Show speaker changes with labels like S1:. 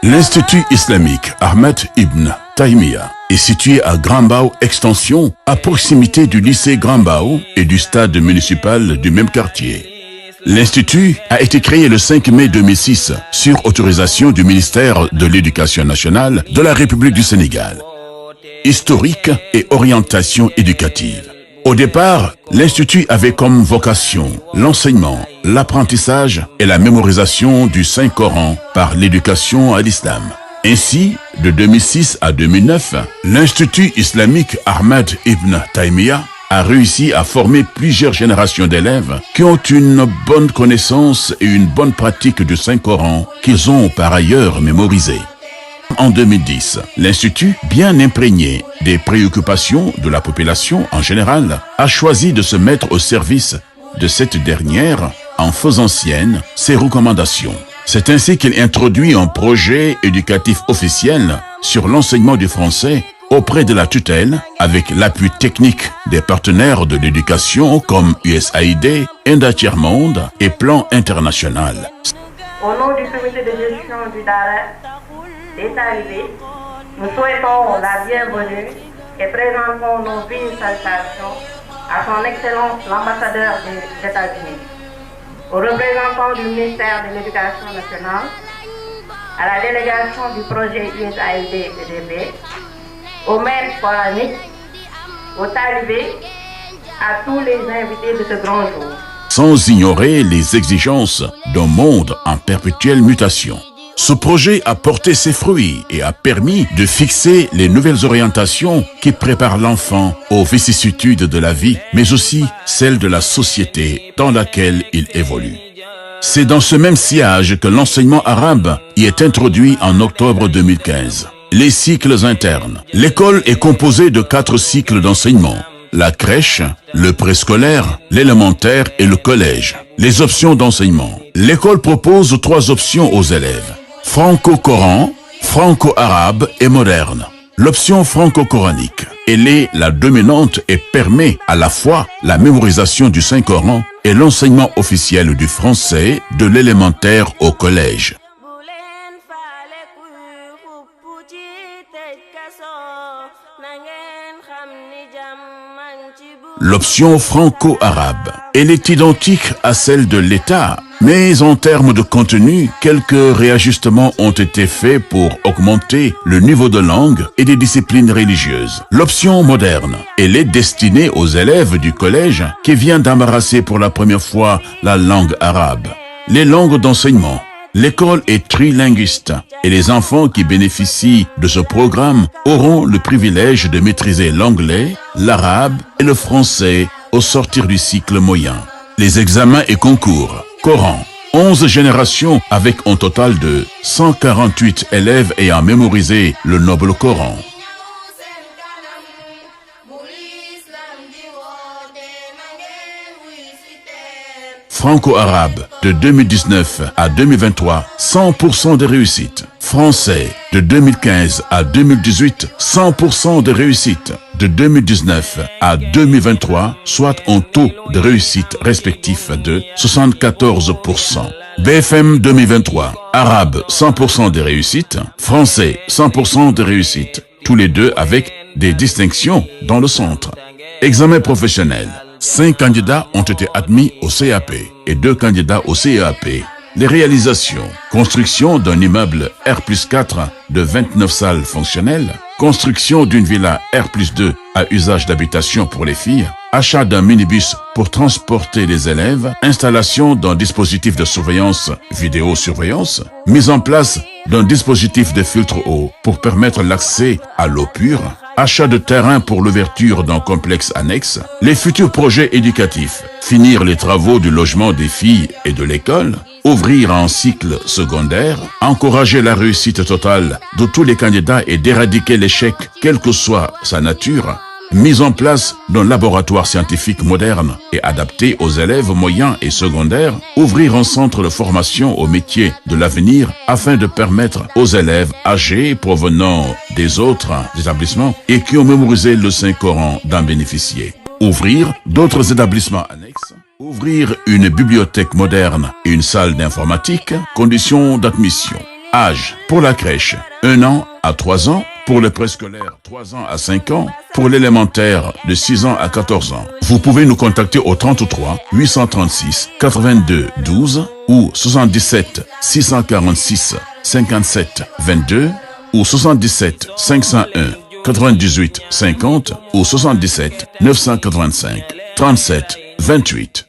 S1: L'Institut islamique Ahmed Ibn Taymiyyah est situé à Grand Mbao Extension, à proximité du lycée Grand Mbao et du stade municipal du même quartier. L'Institut a été créé le 5 mai 2006 sur autorisation du ministère de l'Éducation nationale de la République du Sénégal. Historique et orientation éducative. Au départ, l'Institut avait comme vocation l'enseignement, l'apprentissage et la mémorisation du Saint-Coran par l'éducation à l'islam. Ainsi, de 2006 à 2009, l'Institut islamique Ahmed Ibn Taymiyyah a réussi à former plusieurs générations d'élèves qui ont une bonne connaissance et une bonne pratique du Saint-Coran qu'ils ont par ailleurs mémorisé. En 2010, l'Institut, bien imprégné des préoccupations de la population en général, a choisi de se mettre au service de cette dernière en faisant sienne ses recommandations. C'est ainsi qu'il introduit un projet éducatif officiel sur l'enseignement du français auprès de la tutelle avec l'appui technique des partenaires de l'éducation comme USAID, Enda Tiers-Monde et Plan International.
S2: Au nom du comité de gestion du Dara des talibés, nous souhaitons la bienvenue et présentons nos vives salutations à son Excellence l'ambassadeur des États-Unis, aux représentants du ministère de l'Éducation nationale, à la délégation du projet USAID-PDB, aux maîtres coraniques, aux talibés, à tous les invités de ce grand jour.
S1: Sans ignorer les exigences d'un monde en perpétuelle mutation. Ce projet a porté ses fruits et a permis de fixer les nouvelles orientations qui préparent l'enfant aux vicissitudes de la vie, mais aussi celles de la société dans laquelle il évolue. C'est dans ce même sillage que l'enseignement arabe y est introduit en octobre 2015. Les cycles internes. L'école est composée de 4 cycles d'enseignement. La crèche, le préscolaire, l'élémentaire et le collège. Les options d'enseignement. L'école propose 3 options aux élèves. Franco-coran, franco-arabe et moderne. L'option franco-coranique. Elle est la dominante et permet à la fois la mémorisation du Saint-Coran et l'enseignement officiel du français de l'élémentaire au collège. L'option franco-arabe. Elle est identique à celle de l'État, mais en termes de contenu, quelques réajustements ont été faits pour augmenter le niveau de langue et des disciplines religieuses. L'option moderne. Elle est destinée aux élèves du collège qui viennent d'embrasser pour la première fois la langue arabe. Les langues d'enseignement. L'école est trilinguiste et les enfants qui bénéficient de ce programme auront le privilège de maîtriser l'anglais, l'arabe et le français au sortir du cycle moyen. Les examens et concours. Coran. 11 générations avec un total de 148 élèves ayant mémorisé le noble Coran. Franco-arabe, de 2019 à 2023, 100% de réussite. Français, de 2015 à 2018, 100% de réussite. De 2019 à 2023, soit un taux de réussite respectif de 74%. BFM 2023, arabe, 100% de réussite. Français, 100% de réussite. Tous les deux avec des distinctions dans le centre. Examen professionnel. 5 candidats ont été admis au CAP et 2 candidats au CEAP. Les réalisations. Construction d'un immeuble R+4 de 29 salles fonctionnelles. Construction d'une villa R+2 à usage d'habitation pour les filles. Achat d'un minibus pour transporter les élèves. Installation d'un dispositif de surveillance, vidéosurveillance. Mise en place d'un dispositif de filtre eau pour permettre l'accès à l'eau pure. Achat de terrain pour l'ouverture d'un complexe annexe, les futurs projets éducatifs, finir les travaux du logement des filles et de l'école, ouvrir un cycle secondaire, encourager la réussite totale de tous les candidats et d'éradiquer l'échec, quelle que soit sa nature, mise en place d'un laboratoire scientifique moderne et adapté aux élèves moyens et secondaires, ouvrir un centre de formation aux métiers de l'avenir afin de permettre aux élèves âgés provenant des autres établissements et qui ont mémorisé le Saint-Coran d'en bénéficier. Ouvrir d'autres établissements annexes. Ouvrir une bibliothèque moderne et une salle d'informatique, conditions d'admission. Âge pour la crèche, 1 an à 3 ans. Pour le préscolaire, 3 ans à 5 ans. Pour l'élémentaire, de 6 ans à 14 ans. Vous pouvez nous contacter au 33 836 82 12 ou 77 646 57 22 ou 77 501 98 50 ou 77 985 37 28.